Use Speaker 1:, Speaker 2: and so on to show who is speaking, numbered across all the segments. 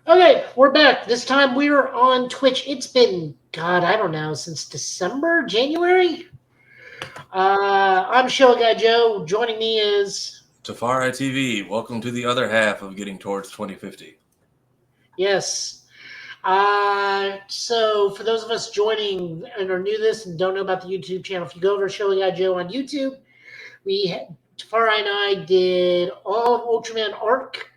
Speaker 1: Okay, we're back. This time we're on Twitch. It's been, God, I don't know, since December, January? I'm Show Guy Joe. Joining me is,
Speaker 2: Tafari TV, welcome to the other half of getting towards 2050.
Speaker 1: yes. So for those of us joining and are new to this and don't know about the YouTube channel, if you go over to Show Guy Joe on YouTube, Tafari and I did all of Ultraman Arc.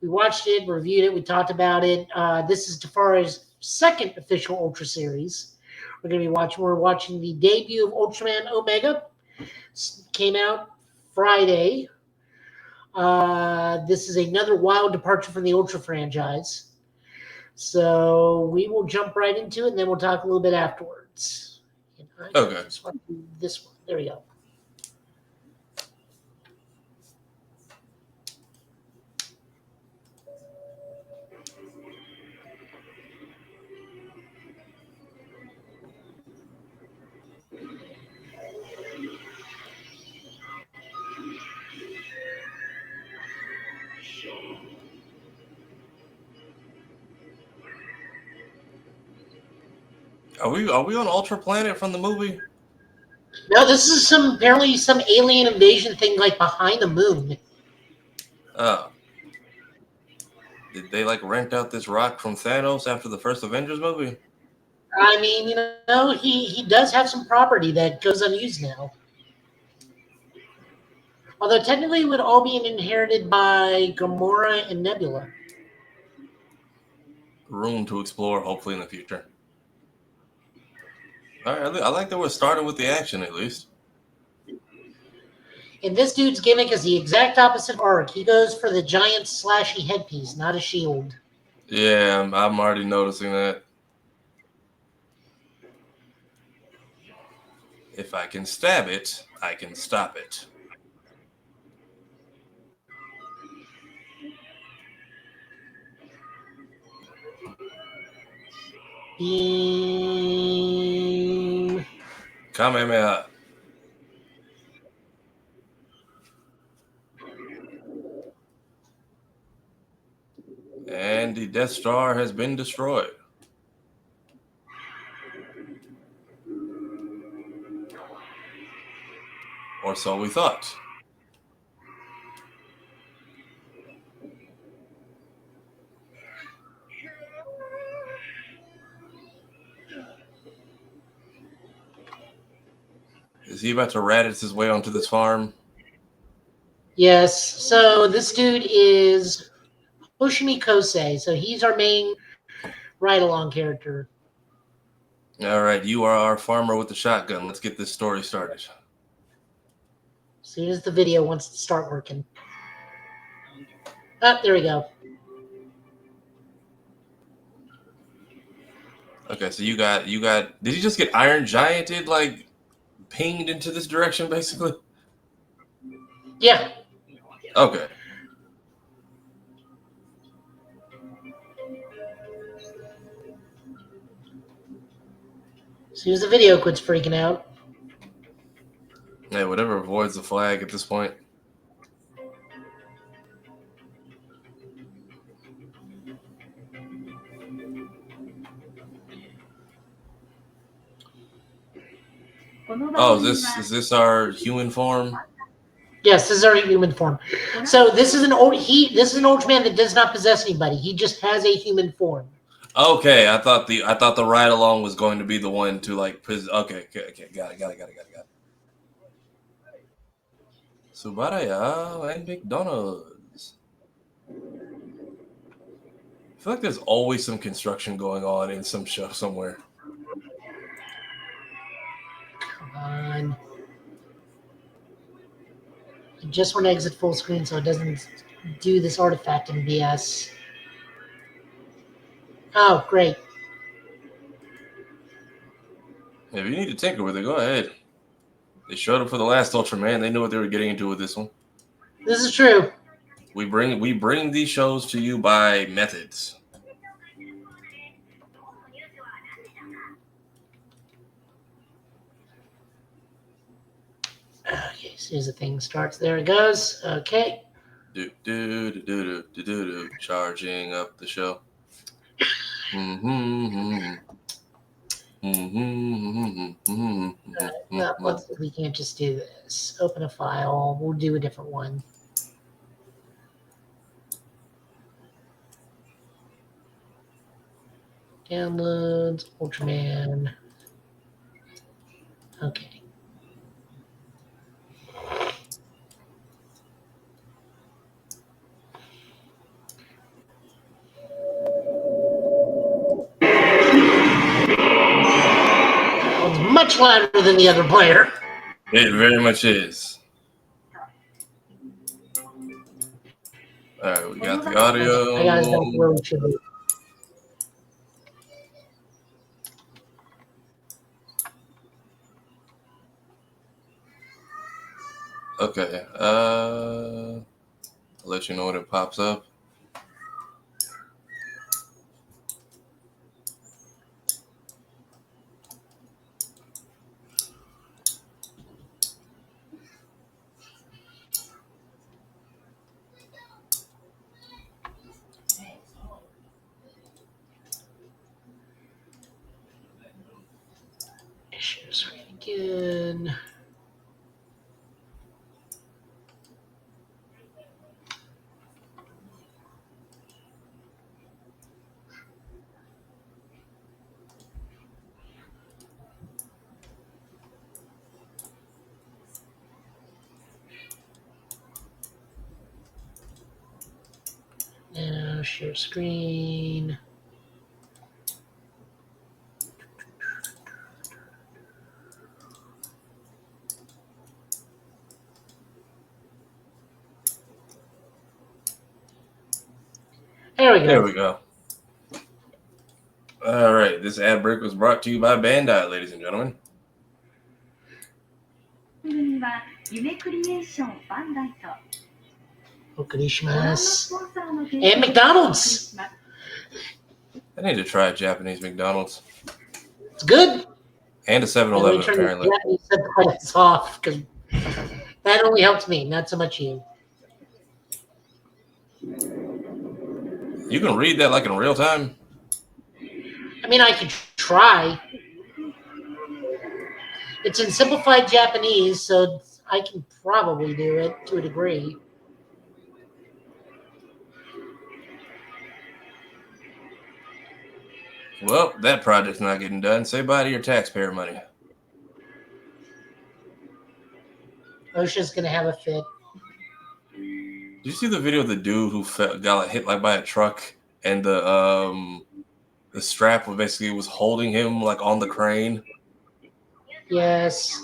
Speaker 1: We watched it, reviewed it, we talked about it. This is Tafari's second official Ultra series. We're watching the debut of Ultraman Omega. Came out Friday. This is another wild departure from the Ultra franchise. So we will jump right into it, and then we'll talk a little bit afterwards. And
Speaker 2: Okay.
Speaker 1: just want to do this one. There we go.
Speaker 2: Are we on Ultra Planet from the movie?
Speaker 1: No, this is apparently some alien invasion thing like behind the moon.
Speaker 2: Uh, did they like rent out this rock from Thanos after the first Avengers movie?
Speaker 1: I mean, he does have some property that goes unused now. Although technically it would all be inherited by Gamora and Nebula.
Speaker 2: Room to explore, hopefully in the future. All right, I like that we're starting with the action at least.
Speaker 1: And this dude's gimmick is the exact opposite of Arc. He goes for the giant slashy headpiece, not a shield.
Speaker 2: Yeah, I'm already noticing that. If I can stab it, I can stop it.
Speaker 1: Beam.
Speaker 2: Kamehameha. And the Death Star has been destroyed. Or so we thought. Is he about to Raditz his way onto this farm?
Speaker 1: Yes. So this dude is Hoshimi Kosei. So he's our main ride-along character.
Speaker 2: All right, you are our farmer with the shotgun. Let's get this story started.
Speaker 1: So here's the video once it start working. Ah, there we go.
Speaker 2: Okay, so you got. Did you just get Iron Gianted like pinged into this direction, basically?
Speaker 1: Yeah.
Speaker 2: Okay.
Speaker 1: So here's the video quits freaking out.
Speaker 2: Yeah, whatever avoids the flag at this point. Oh, is this our human form?
Speaker 1: Yes, this is our human form. So this is an old man that does not possess anybody. He just has a human form.
Speaker 2: Okay, I thought the ride along was going to be the one to like. Okay, got it. Subaraya and McDonald's. I feel like there's always some construction going on in some show somewhere.
Speaker 1: Come on. I just want to exit full screen so it doesn't do this artifacting BS. Oh, great.
Speaker 2: If you need to tinker with it, go ahead. They showed up for the last Ultraman. They knew what they were getting into with this one.
Speaker 1: This is true.
Speaker 2: We bring these shows to you by methods.
Speaker 1: Okay, so here's the thing starts. There it goes. Okay.
Speaker 2: Charging up the show.
Speaker 1: Well, we can't just do this. Open a file. We'll do a different one. Downloads, Ultraman. Okay. That one's much louder than the other player.
Speaker 2: It very much is. All right, we got the audio.
Speaker 1: I guys don't really should be.
Speaker 2: Okay. I'll let you know when it pops up.
Speaker 1: Share screen again. Now share screen. There we go.
Speaker 2: There we go. All right, this ad break was brought to you by Bandai, ladies and gentlemen.
Speaker 1: Okurishimasu. And McDonald's.
Speaker 2: I need to try Japanese McDonald's.
Speaker 1: It's good.
Speaker 2: And a 7-Eleven, apparently.
Speaker 1: Japanese subtitles off because that only helps me, not so much you.
Speaker 2: You can read that like in real time?
Speaker 1: I mean, I could try. It's in simplified Japanese, so I can probably do it to a degree.
Speaker 2: Well, that project's not getting done. Say bye to your taxpayer money.
Speaker 1: OSHA's going to have a fit.
Speaker 2: Did you see the video of the dude who got hit by a truck and the strap was holding him like on the crane?
Speaker 1: Yes.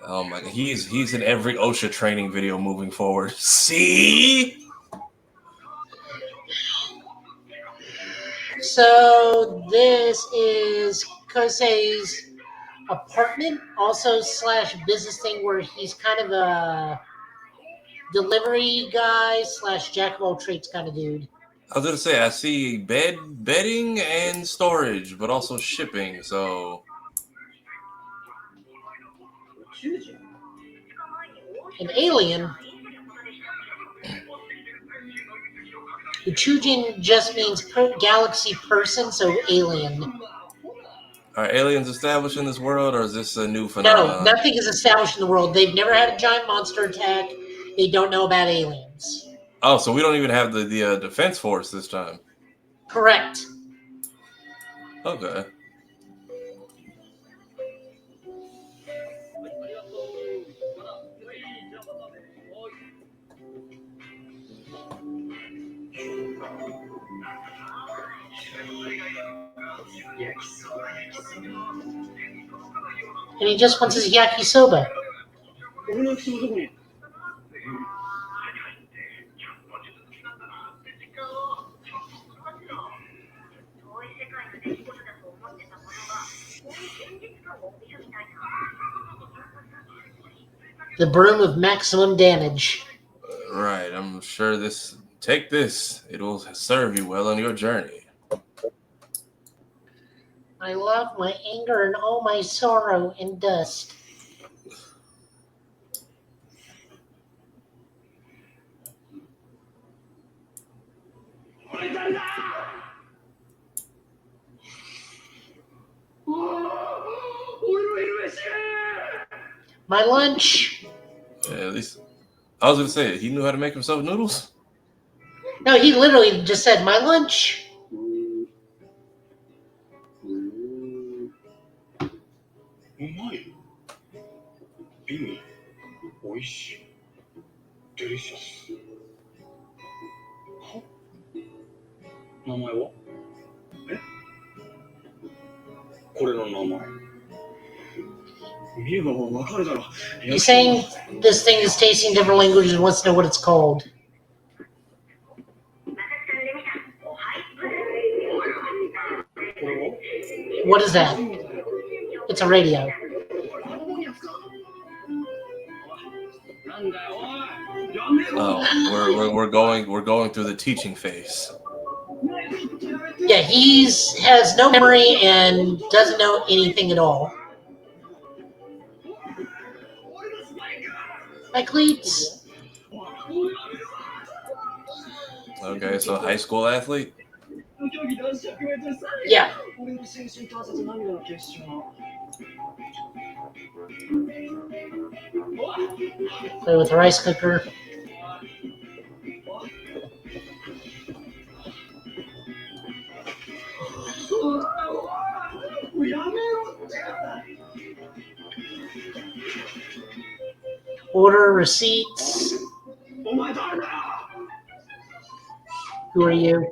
Speaker 2: Oh my god, he's in every OSHA training video moving forward. See?
Speaker 1: So this is Kosei's apartment, also / business thing where he's kind of a delivery guy / jack of all trades kind of dude.
Speaker 2: I was gonna say I see bedding and storage, but also shipping. So
Speaker 1: An alien. Uchujin just means galaxy person, so alien.
Speaker 2: are aliens established in this world, or is this a new phenomenon?
Speaker 1: No, nothing is established in the world. They've never had a giant monster attack. They don't know about aliens.
Speaker 2: Oh, so we don't even have the defense force this time.
Speaker 1: Correct.
Speaker 2: Okay.
Speaker 1: And he just wants his yakisoba. The broom of maximum damage.
Speaker 2: Right, I'm sure this. Take this. It will serve you well on your journey.
Speaker 1: I love my anger and all my sorrow in dust. My lunch.
Speaker 2: Yeah, at least I was gonna say he knew how to make himself noodles.
Speaker 1: No, he literally just said my lunch.
Speaker 3: うまい。ビム、おいしい。デリシャス。は？名前は？え？これの名前。見ればわかるだろ。
Speaker 1: He's saying this thing is tasting different languages and wants to know what it's called. What is that? It's a radio.
Speaker 2: Oh, we're going through the teaching phase.
Speaker 1: Yeah, has no memory and doesn't know anything at all. My cleats.
Speaker 2: Okay, so high school athlete.
Speaker 1: Yeah. Play with the rice cooker. Order receipts. Who are you?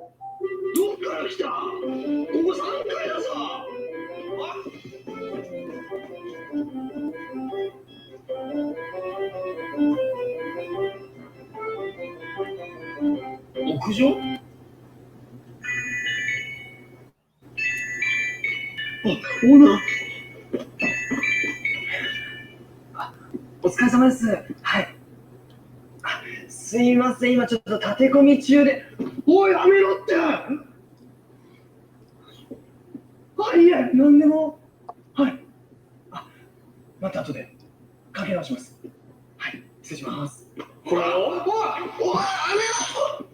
Speaker 3: Owner. お疲れ様です。はい。すいません、今ちょっと立て込み中で。おい、やめろって。はい、いえ、なんでも。はい。また後でかけ直します。はい、失礼します。これを。おい、やめろ。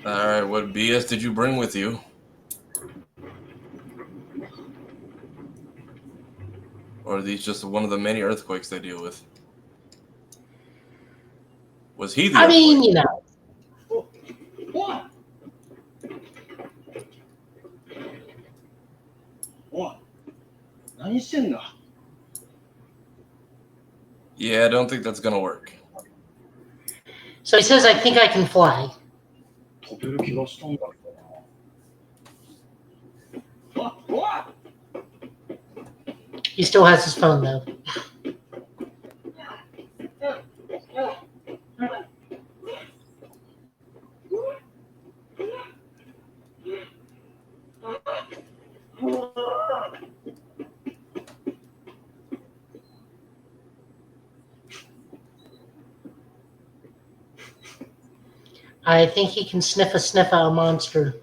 Speaker 2: All right, what BS did you bring with you? Or are these just one of the many earthquakes they deal with? Was he the
Speaker 1: I
Speaker 2: earthquake?
Speaker 1: mean, you know.
Speaker 3: おい、何してんだ?
Speaker 2: Yeah, I don't think that's gonna work.
Speaker 1: So he says, I think I can fly.
Speaker 3: 飛べる気がしたんだけどな。おい!
Speaker 1: He still has his phone, though. I think he can sniff out a monster.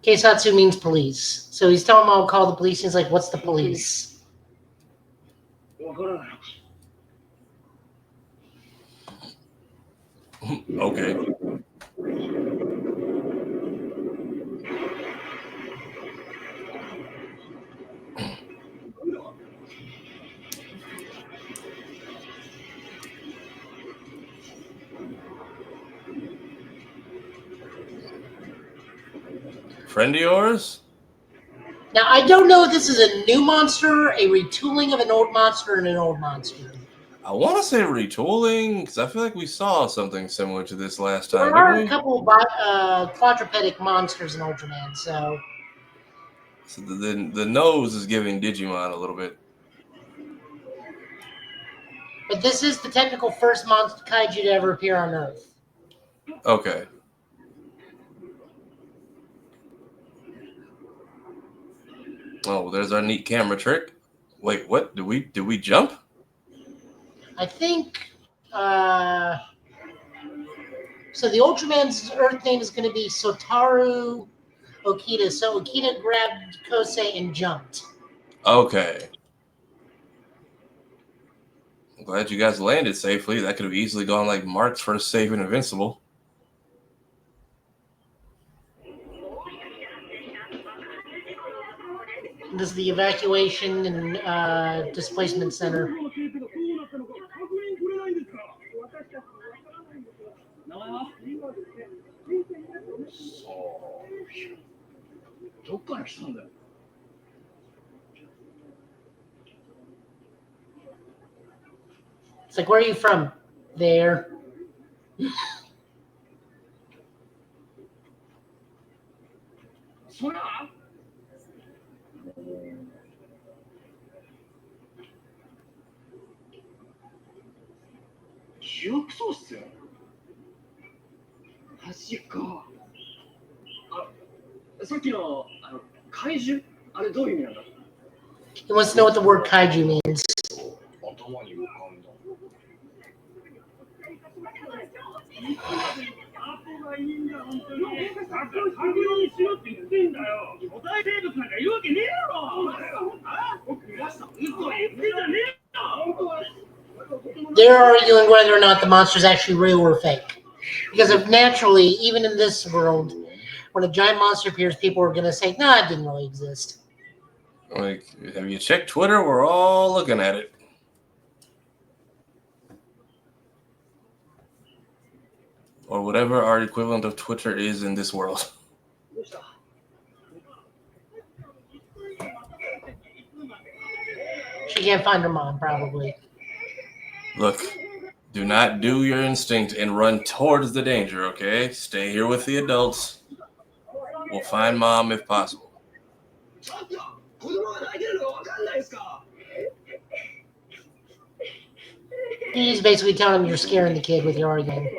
Speaker 1: Tokusatsu means police. So he's telling him I'll call the police. He's like, what's the police?
Speaker 2: Okay. Friend of yours?
Speaker 1: Now, I don't know if this is a new monster, a retooling of an old monster, and an old monster.
Speaker 2: I want to say retooling, because I feel like we saw something similar to this last time.
Speaker 1: There are a couple quadrupedic monsters in Ultraman, so
Speaker 2: the nose is giving Digimon a little bit.
Speaker 1: But this is the technical first monster kaiju to ever appear on Earth.
Speaker 2: Okay. Oh, there's our neat camera trick. Wait, what? Did we jump?
Speaker 1: I think So the Ultraman's Earth name is going to be Sotaru Okita. So Okita grabbed Kosei and jumped.
Speaker 2: Okay. I'm glad you guys landed safely. That could have easily gone like Mark's first save in Invincible.
Speaker 1: This is the evacuation and displacement center.
Speaker 3: どっから来たんだよ。
Speaker 1: It's like, where are you from? There.
Speaker 3: そら記憶喪失よ。マジか。さっきの怪獣あれどういう意味なんだ。
Speaker 1: He wants to know what the word kaiju means.
Speaker 3: 頭に浮かんだ。がいいんだ本当に。作業にしろって言ってんだよ。巨大生物なんかいるわけねえだろ。僕見ました。嘘言ってんじゃねえよ。
Speaker 1: They're arguing whether or not the monster is actually real or fake. Because if naturally, even in this world, when a giant monster appears, people are going to say, "Nah, it didn't really exist."
Speaker 2: Like, have you checked Twitter? We're all looking at it. Or whatever our equivalent of Twitter is in this world.
Speaker 1: She can't find her mom, probably.
Speaker 2: Look, do not do your instinct and run towards the danger, okay? Stay here with the adults. We'll find mom if possible.
Speaker 1: He's basically telling him you're scaring the kid with your argument.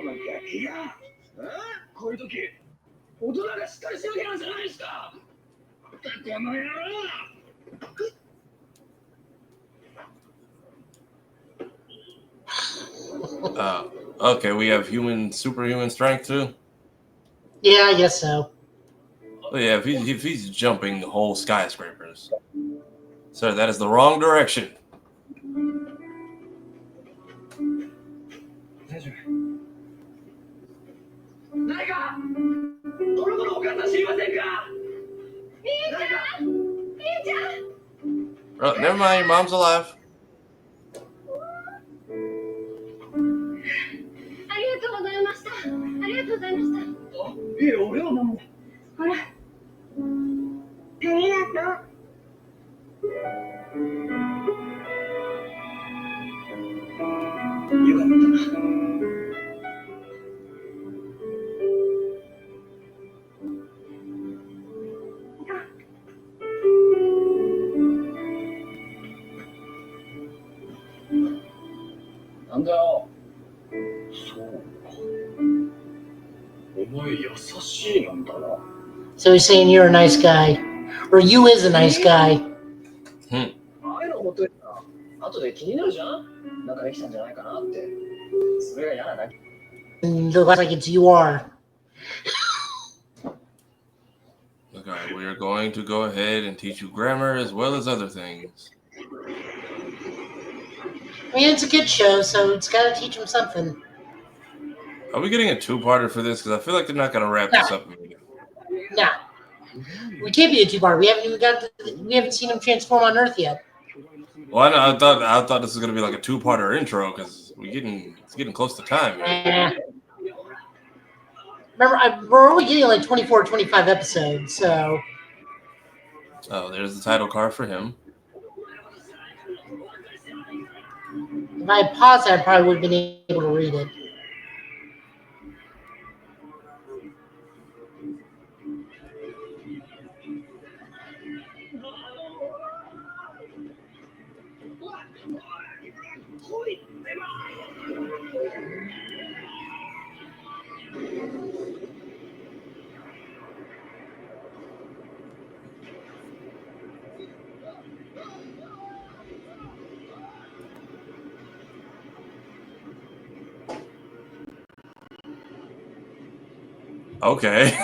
Speaker 2: Okay, we have superhuman strength too?
Speaker 1: Yeah, I guess so.
Speaker 2: Oh yeah, if he's jumping whole skyscrapers. Sir, that is the wrong direction. Oh, never mind, your mom's alive.
Speaker 1: So he's saying you're a nice guy. Or you is a nice guy. And looks like it's you are.
Speaker 2: Okay, we are going to go ahead and teach you grammar as well as other things.
Speaker 1: I mean, it's a kid show, so it's got to teach him something.
Speaker 2: Are we getting a two-parter for this? Because I feel like they're not going to wrap this up immediately.
Speaker 1: Nah. We can't be a two-part. We haven't seen him transform on Earth yet.
Speaker 2: Well, I thought this was going to be like a two-parter intro because it's getting close to time.
Speaker 1: Remember, we're only getting like 24 or 25 episodes, so...
Speaker 2: Oh, there's the title card for him.
Speaker 1: If I had paused, I probably would have been able to read it.
Speaker 2: Okay.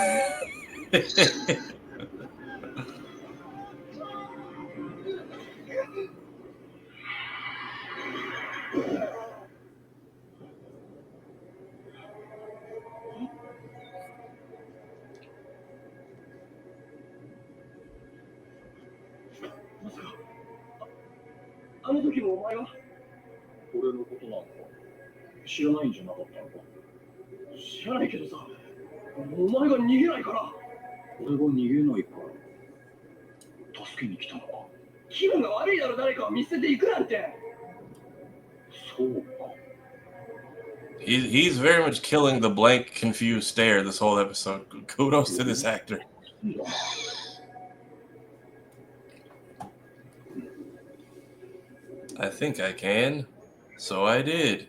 Speaker 2: He's very much killing the blank, confused stare this whole episode. Kudos to this actor. I think I can. So I did.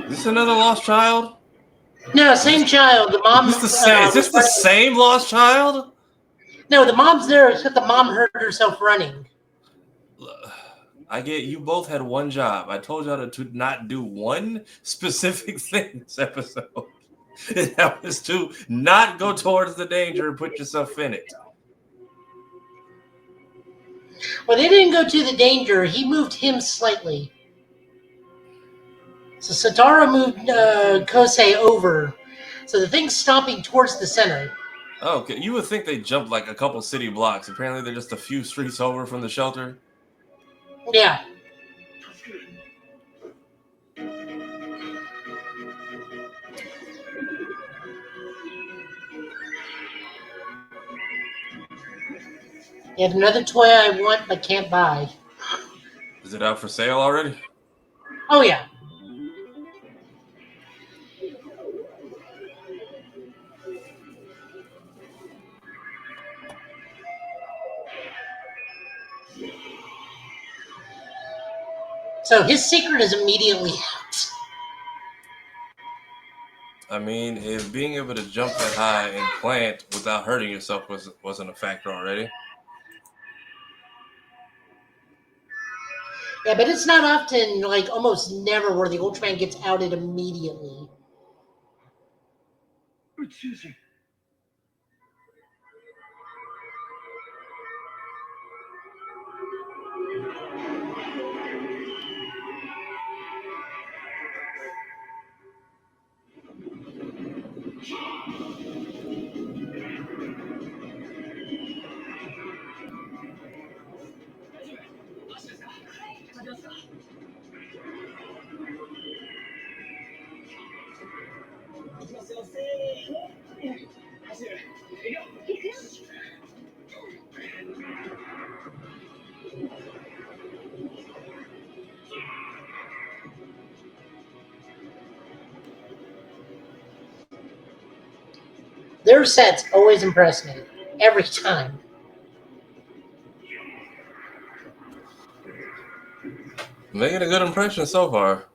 Speaker 2: Is this another lost child?
Speaker 1: No, same child. The mom.
Speaker 2: Is this the same lost child?
Speaker 1: No, the mom's there. Except the mom hurt herself running.
Speaker 2: I get you both had one job. I told y'all to not do one specific thing this episode. And that was to not go towards the danger and put yourself in it.
Speaker 1: Well, they didn't go to the danger. He moved him slightly. So Satara moved Kosei over. So the thing's stomping towards the center.
Speaker 2: Oh, okay. You would think they jumped like a couple city blocks. Apparently they're just a few streets over from the shelter.
Speaker 1: Yeah. Yet another toy I want but can't buy.
Speaker 2: Is it out for sale already?
Speaker 1: Oh, yeah. So his secret is immediately out.
Speaker 2: I mean, if being able to jump that high and plant without hurting yourself wasn't a factor already.
Speaker 1: Yeah, but it's not often, like almost never, where the Ultraman gets outed immediately. Their sets always impress me. Every time.
Speaker 2: Making a good impression so far.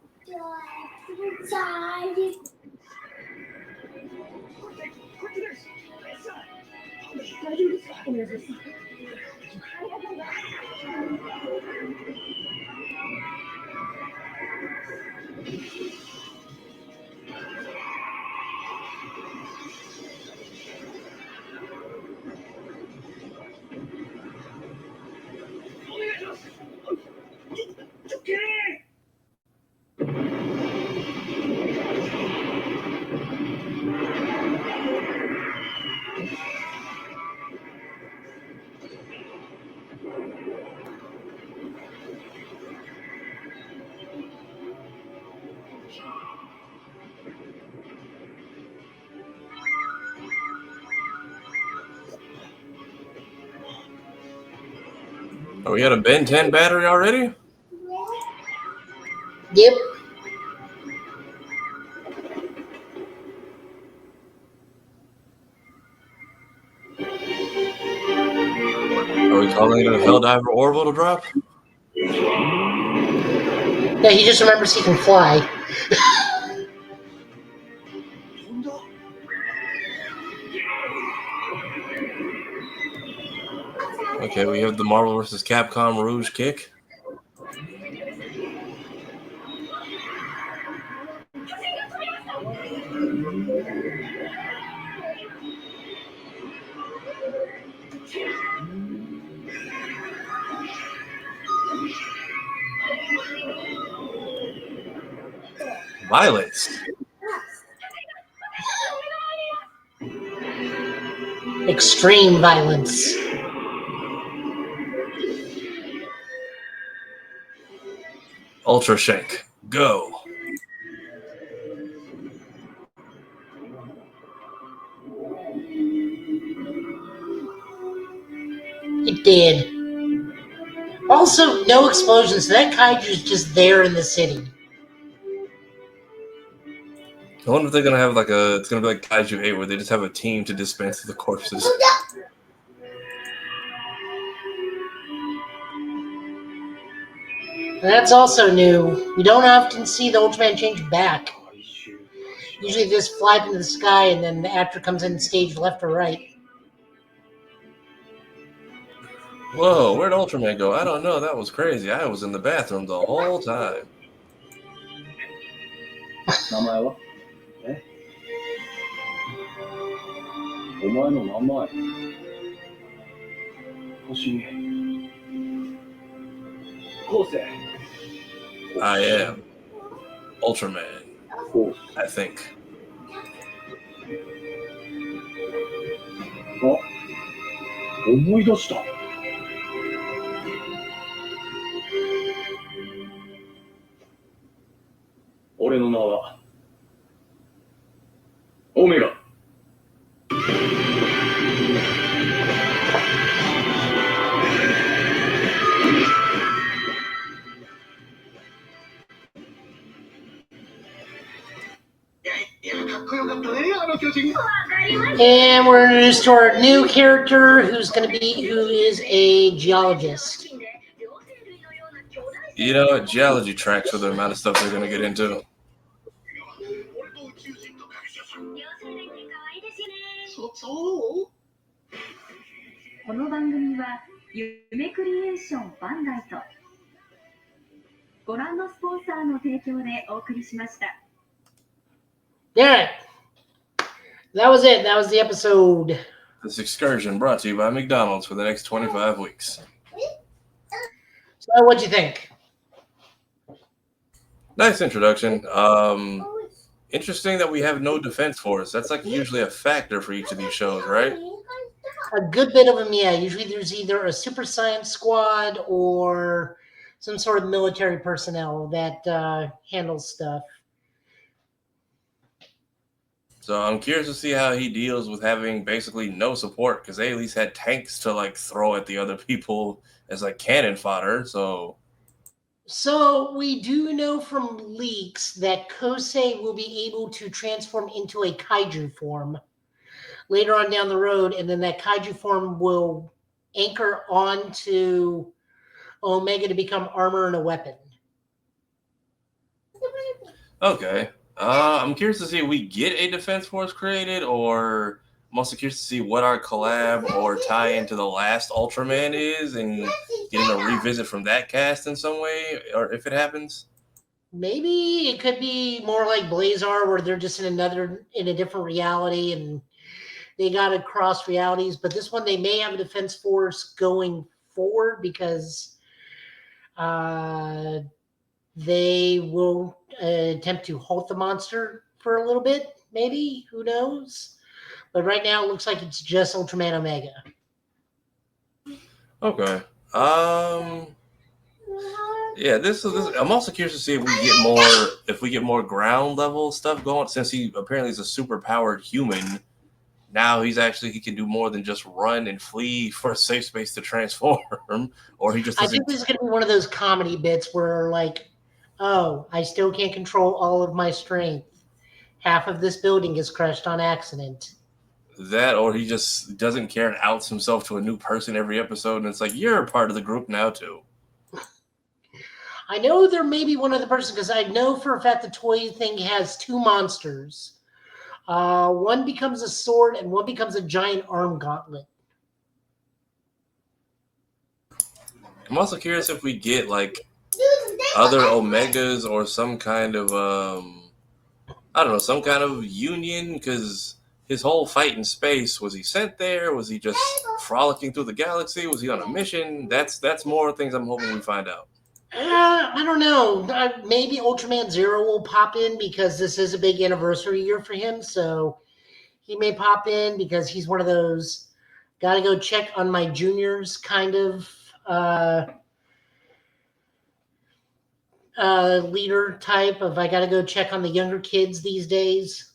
Speaker 2: Oh, we got a Ben 10 battery already?
Speaker 1: Yep.
Speaker 2: Are we calling it a Helldiver orbital drop?
Speaker 1: Yeah, he just remembers he can fly.
Speaker 2: Okay, we have the Marvel vs. Capcom Rouge kick. Violence.
Speaker 1: Extreme violence.
Speaker 2: Ultra Shank. Go.
Speaker 1: It did. Also, no explosions. So that kaiju's just there in the city.
Speaker 2: I wonder if they're gonna have it's gonna be like Kaiju 8 where they just have a team to dispense the corpses.
Speaker 1: That's also new. We don't often see the Ultraman change back. Usually they just fly into the sky and then the actor comes in stage left or right.
Speaker 2: Whoa, where'd Ultraman go? I don't know. That was crazy. I was in the bathroom the whole time.
Speaker 3: 名前は？お前の名前。星。昴生。
Speaker 2: I am Ultraman.
Speaker 3: お。
Speaker 2: I think.
Speaker 3: あ、思い出した。俺の名はオメガ。
Speaker 1: And we're introduced to our new character who is a geologist.
Speaker 2: You know, geology tracks for the amount of stuff they're gonna get into.
Speaker 4: この番組は夢クリエーションバンダイとご覧のスポンサーの提供でお送りしました。
Speaker 1: Yeah, that was it. That was the episode.
Speaker 2: This excursion brought to you by McDonald's for the next 25 weeks.
Speaker 1: So, what'd you think?
Speaker 2: Nice introduction. Interesting that we have no defense force. That's like usually a factor for each of these shows, right?
Speaker 1: A good bit of them, yeah. Usually there's either a super science squad or some sort of military personnel that handles stuff.
Speaker 2: So I'm curious to see how he deals with having basically no support, because they at least had tanks to like throw at the other people as like cannon fodder.
Speaker 1: So we do know from leaks that Kosei will be able to transform into a kaiju form later on down the road, and then that kaiju form will anchor onto Omega to become armor and a weapon.
Speaker 2: Okay. I'm curious to see if we get a defense force created, or I'm also curious to see what our collab or tie into the last Ultraman is, and getting a revisit from that cast in some way, or if it happens.
Speaker 1: Maybe it could be more like Blazar, where they're just in a different reality, and they got to cross realities. But this one, they may have a defense force going forward because they will attempt to halt the monster for a little bit. Maybe, who knows? But right now, it looks like it's just Ultraman Omega.
Speaker 2: Okay. Yeah, this I'm also curious to see if we get more ground level stuff going, since he apparently is a super powered human. Now he can do more than just run and flee for a safe space to transform, or he just.
Speaker 1: I think this is going to be one of those comedy bits where, like, oh, I still can't control all of my strength. Half of this building is crushed on accident.
Speaker 2: That, or he just doesn't care and outs himself to a new person every episode, and it's like, you're a part of the group now too.
Speaker 1: I know there may be one other person, because I know for a fact the toy thing has two monsters. One becomes a sword and one becomes a giant arm gauntlet.
Speaker 2: I'm also curious if we get like other Omegas or some kind of I don't know, some kind of union? Because his whole fight in space, was he sent there? Was he just frolicking through the galaxy? Was he on a mission? That's more things I'm hoping we find out.
Speaker 1: I don't know. Maybe Ultraman Zero will pop in because this is a big anniversary year for him. So he may pop in because he's one of those gotta go check on my juniors kind of leader type of I gotta go check on the younger kids these days.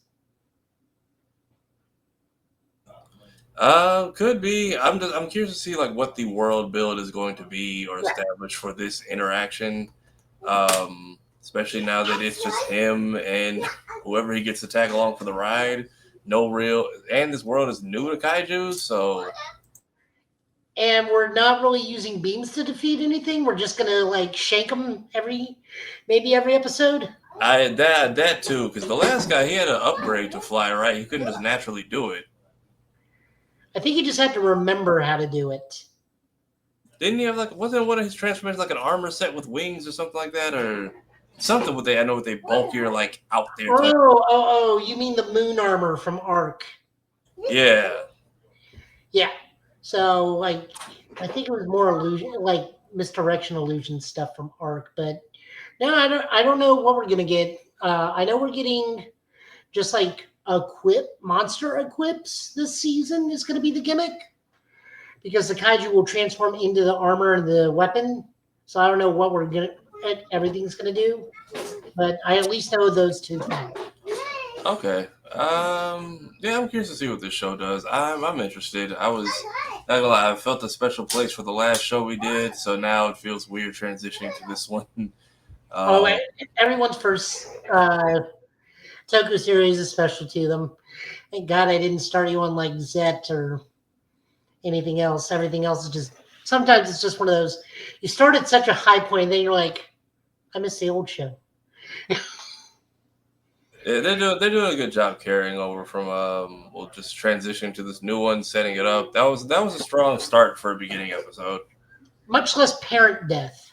Speaker 2: Could be. I'm curious to see like what the world build is going to be or established for this interaction. Especially now that it's just him and whoever he gets to tag along for the ride. No real, and this world is new to kaiju, so.
Speaker 1: And we're not really using beams to defeat anything. We're just gonna like shank them maybe every episode.
Speaker 2: That too, because the last guy he had an upgrade to fly, right? He couldn't just naturally do it.
Speaker 1: I think you just have to remember how to do it.
Speaker 2: Didn't he have like, wasn't one of his transformations like an armor set with wings or something like that, or something with I know with a bulkier like out there.
Speaker 1: Oh! You mean the moon armor from Arc?
Speaker 2: Yeah.
Speaker 1: Yeah. So like, I think it was more illusion, like misdirection illusion stuff from Arc, but no, I don't know what we're gonna get. I know we're getting just like monster equips this season is going to be the gimmick because the kaiju will transform into the armor and the weapon. So I don't know what everything's going to do, but I at least know those two things.
Speaker 2: Okay. Yeah, I'm curious to see what this show does. I'm interested. I was not gonna lie, I felt a special place for the last show we did, so now it feels weird transitioning to this one.
Speaker 1: Everyone's first Toku series is special to them. Thank God I didn't start you on like Zet or anything else. Everything else is just sometimes it's just one of those. You start at such a high point, and then you're like, I miss the old show.
Speaker 2: Yeah, they're doing a good job carrying over from just transitioning to this new one, setting it up. That was a strong start for a beginning episode.
Speaker 1: Much less parent death.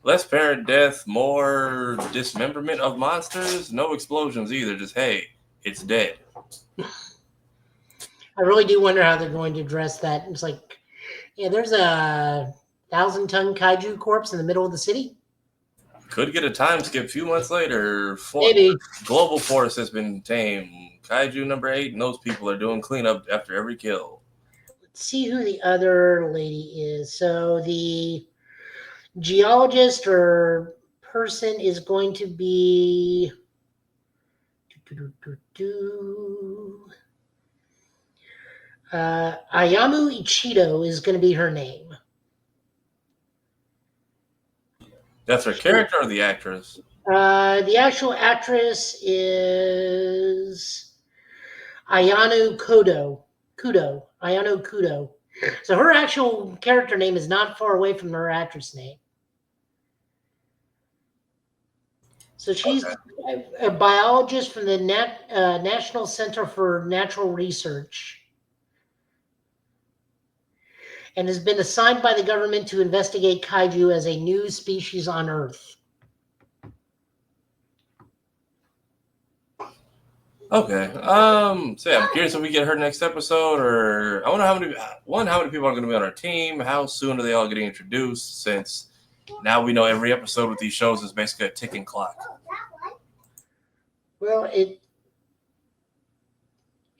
Speaker 2: Less parent death, more dismemberment of monsters. No explosions either. Just hey, it's dead.
Speaker 1: I really do wonder how they're going to address that. It's like, yeah, there's a 1,000-ton kaiju corpse in the middle of the city.
Speaker 2: Could get a time skip a few months later.
Speaker 1: Maybe.
Speaker 2: Global Force has been tamed. Kaiju number 8, and those people are doing cleanup after every kill.
Speaker 1: Let's see who the other lady is. So the geologist or person is going to be Ayamu Ichido is going to be her name.
Speaker 2: That's her character or the actress?
Speaker 1: The actual actress is Ayano Kudo. Ayano Kudo. So her actual character name is not far away from her actress name. So she's a biologist from the National Center for Natural Research and has been assigned by the government to investigate kaiju as a new species on Earth.
Speaker 2: Okay. So yeah, I'm curious if we get her next episode, or I wonder how many people are going to be on our team. How soon are they all getting introduced? Since now we know every episode with these shows is basically a ticking clock.
Speaker 1: Well,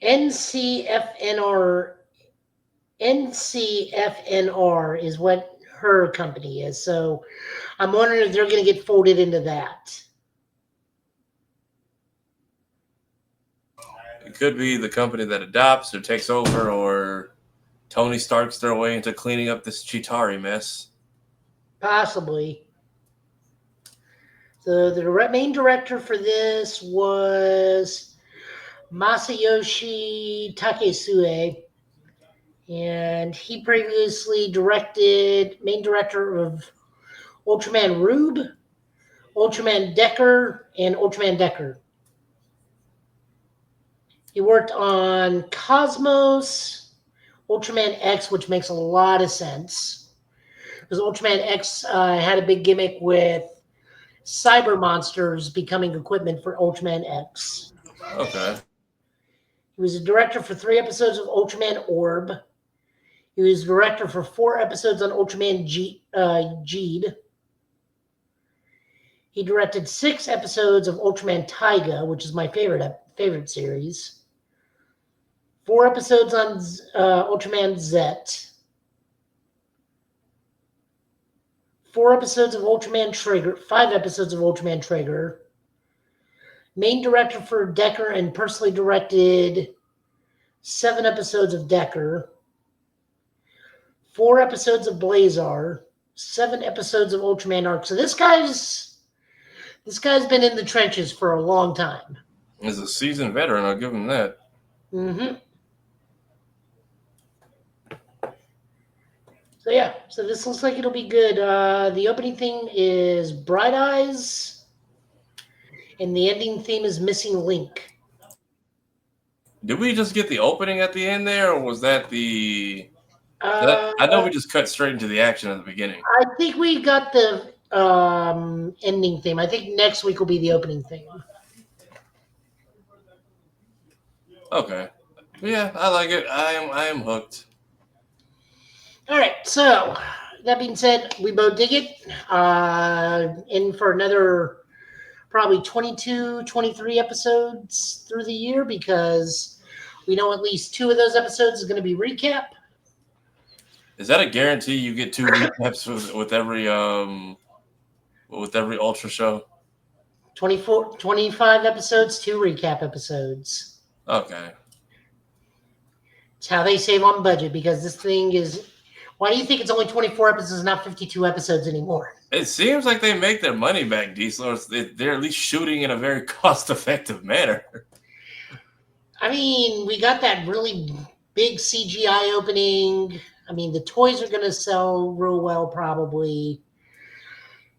Speaker 1: NCFNR is what her company is. So I'm wondering if they're going to get folded into that.
Speaker 2: It could be the company that adopts or takes over, or Tony Stark's their way into cleaning up this Chitauri mess.
Speaker 1: Possibly. So the main director for this was Masayoshi Takesue, and he previously main director of Ultraman Rube, Ultraman Decker, and Ultraman Decker. He worked on Cosmos, Ultraman X, which makes a lot of sense. Because Ultraman X had a big gimmick with cyber monsters becoming equipment for Ultraman X.
Speaker 2: Okay.
Speaker 1: He was a director for 3 episodes of Ultraman Orb. He was director for 4 episodes on Ultraman Geed. He directed 6 episodes of Ultraman Taiga, which is my favorite series. 4 episodes on Ultraman Zet. 4 episodes of Ultraman Trigger. 5 episodes of Ultraman Trigger. Main director for Decker and personally directed 7 episodes of Decker. 4 episodes of Blazar. 7 episodes of Ultraman Arc. So this guy's been in the trenches for a long time.
Speaker 2: He's a seasoned veteran. I'll give him that.
Speaker 1: Mm-hmm. So yeah, so this looks like it'll be good. The opening theme is Bright Eyes, and the ending theme is Missing Link.
Speaker 2: Did we just get the opening at the end there, or was that the... I know we just cut straight into the action at the beginning.
Speaker 1: I think we got the ending theme. I think next week will be the opening theme.
Speaker 2: Okay. Yeah, I like it. I am hooked.
Speaker 1: All right, so that being said, we both dig it. In for another probably 22, 23 episodes through the year, because we know at least 2 of those episodes is going to be recap.
Speaker 2: Is that a guarantee you get 2 recaps with every Ultra show?
Speaker 1: 25 episodes, 2 recap episodes.
Speaker 2: Okay.
Speaker 1: It's how they save on budget, because this thing is... Why do you think it's only 24 episodes, not 52 episodes anymore?
Speaker 2: It seems like they make their money back, Diesel. They're at least shooting in a very cost-effective manner. I
Speaker 1: mean, we got that really big CGI opening. I mean, the toys are going to sell real well, probably.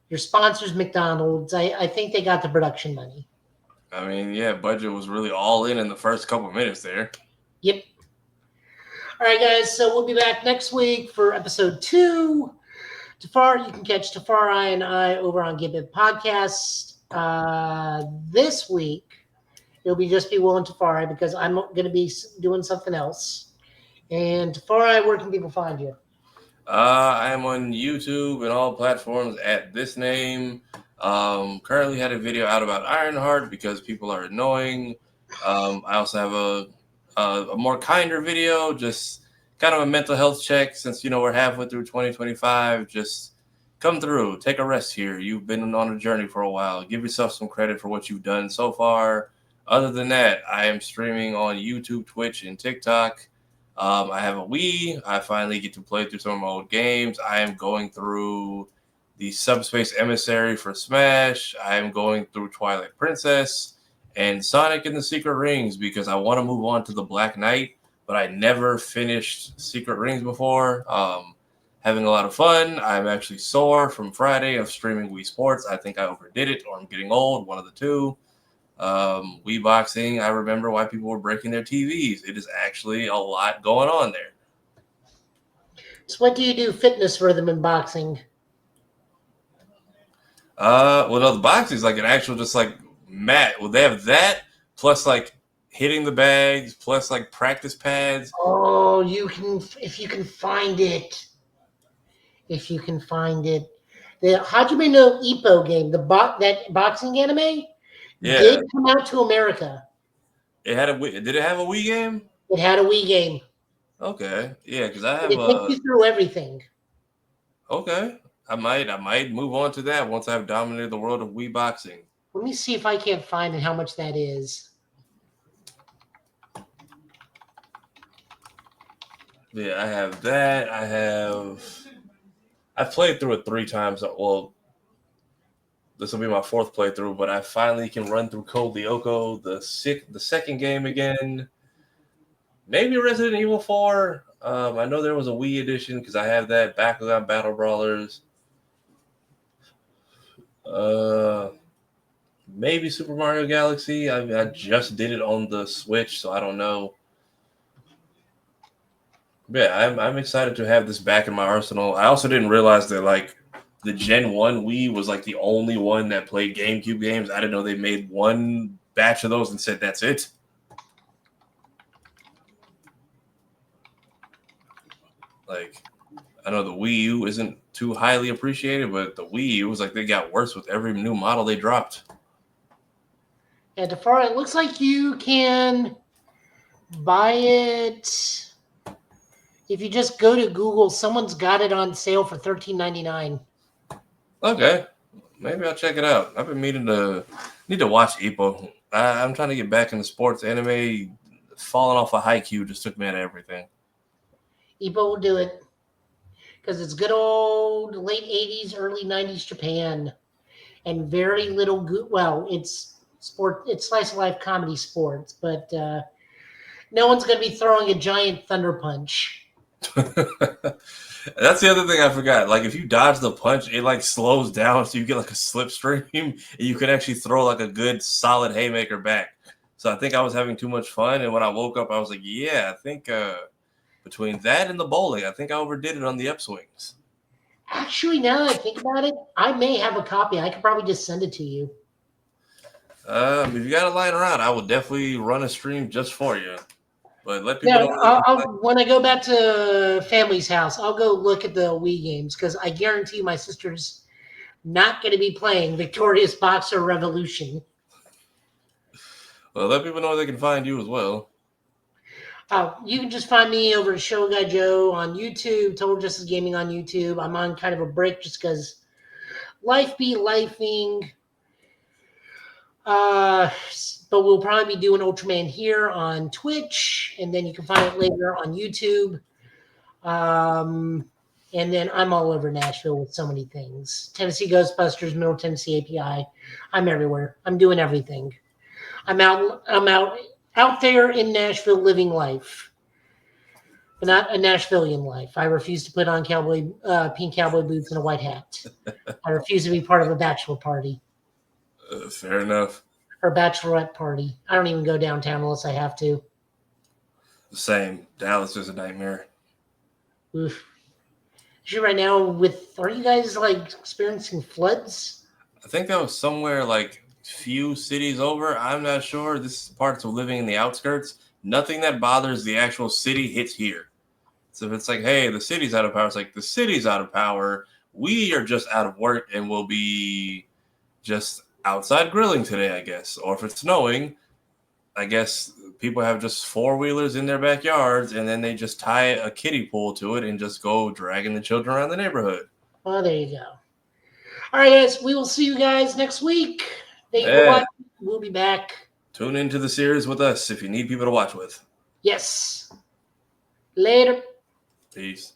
Speaker 1: Your sponsor's McDonald's. I think they got the production money.
Speaker 2: I mean, yeah, budget was really all in the first couple of minutes there.
Speaker 1: Yep. All right, guys, so we'll be back next week for episode 2. Tafari, you can catch Tafari and I over on Give It Podcast. This week, it'll be just be Will and Tafari, because I'm going to be doing something else. And Tafari, where can people find you?
Speaker 2: I am on YouTube and all platforms at this name. Currently had a video out about Ironheart because people are annoying. I also have a more kinder video, just kind of a mental health check, since we're halfway through 2025. Just come through, take a rest here. You've been on a journey for a while. Give yourself some credit for what you've done so far. Other than that, I am streaming on YouTube, Twitch, and TikTok. I have a Wii. I finally get to play through some of my old games. I am going through the Subspace Emissary for Smash. I am going through Twilight Princess and Sonic and the Secret Rings, because I want to move on to the Black Knight, but I never finished Secret Rings before. Having a lot of fun. I'm actually sore from Friday of streaming Wii Sports. I think I overdid it, or I'm getting old, one of the two. Wii Boxing, I remember why people were breaking their TVs. It is actually a lot going on there.
Speaker 1: So what do you do fitness rhythm in boxing?
Speaker 2: Well, no, the boxing is like an actual just like mat. Well, they have that plus like hitting the bags plus like practice pads.
Speaker 1: Oh, you can, if you can find it. If you can find it. The Hajime no Ippo game, that boxing anime, did come out to America.
Speaker 2: It had did it have a Wii game?
Speaker 1: It had a Wii game.
Speaker 2: Okay. Yeah, because I have
Speaker 1: it takes you through everything.
Speaker 2: Okay. I might move on to that once I've dominated the world of Wii boxing.
Speaker 1: Let me see if I can't find it, how much that is.
Speaker 2: Yeah, I have that. I've played through it 3 times. Well, this will be my 4th playthrough, but I finally can run through Code Lyoko, the second game again. Maybe Resident Evil 4. I know there was a Wii edition because I have that. Bakugan Battle Brawlers. Maybe Super Mario Galaxy. I just did it on the Switch, so I don't know. Yeah, I'm excited to have this back in my arsenal. I also didn't realize that like the Gen 1 Wii was like the only one that played GameCube games. I didn't know they made one batch of those and said that's it. Like, I know the Wii U isn't too highly appreciated, but the Wii U was like they got worse with every new model they dropped.
Speaker 1: And Tafari, it looks like you can buy it if you just go to Google. Someone's got it on sale for $13.99.
Speaker 2: Okay, maybe I'll check it out. I've been need to watch Ippo. I'm trying to get back into sports. Anime falling off of Haikyuu just took me out of everything.
Speaker 1: Ippo will do it because it's good old late 80s, early 90s Japan, and very little good. Well, it's sport. It's slice of life comedy sports, but no one's going to be throwing a giant thunder punch.
Speaker 2: That's the other thing I forgot. Like, if you dodge the punch, it like slows down, so you get like a slipstream, and you can actually throw like a good solid haymaker back. So I think I was having too much fun, and when I woke up, I was like, yeah, I think between that and the bowling, I think I overdid it on the upswings.
Speaker 1: Actually, now that I think about it, I may have a copy. I could probably just send it to you.
Speaker 2: If you got it lying around, I will definitely run a stream just for you. But let people
Speaker 1: Yeah,
Speaker 2: know.
Speaker 1: when I go back to family's house, I'll go look at the Wii games because I guarantee my sister's not going to be playing Victorious Boxer Revolution.
Speaker 2: Well, let people know they can find you as well.
Speaker 1: You can just find me over at Show Guy Joe on YouTube, Total Justice Gaming on YouTube. I'm on kind of a break just because life be lifing. But we'll probably be doing Ultraman here on Twitch, and then you can find it later on YouTube. And then I'm all over Nashville with so many things. Tennessee Ghostbusters, Middle Tennessee API. I'm everywhere. I'm doing everything. I'm out there in Nashville living life. But not a Nashvilleian life. I refuse to put on pink cowboy boots and a white hat. I refuse to be part of a bachelor party.
Speaker 2: Fair enough.
Speaker 1: Or bachelorette party. I don't even go downtown unless I have to.
Speaker 2: Same. Dallas is a nightmare.
Speaker 1: Oof. Right now, are you guys like experiencing floods?
Speaker 2: I think that was somewhere like few cities over. I'm not sure. This is parts of living in the outskirts. Nothing that bothers the actual city hits here. So if it's like, hey, the city's out of power, it's like the city's out of power. We are just out of work and we'll be just outside grilling today, I guess. Or if it's snowing, I guess people have just four-wheelers in their backyards and then they just tie a kiddie pool to it and just go dragging the children around the neighborhood.
Speaker 1: Oh, there you go. All right, guys. We will see you guys next week. Thank you for watching. We'll be back.
Speaker 2: Tune into the series with us if you need people to watch with.
Speaker 1: Yes. Later.
Speaker 2: Peace.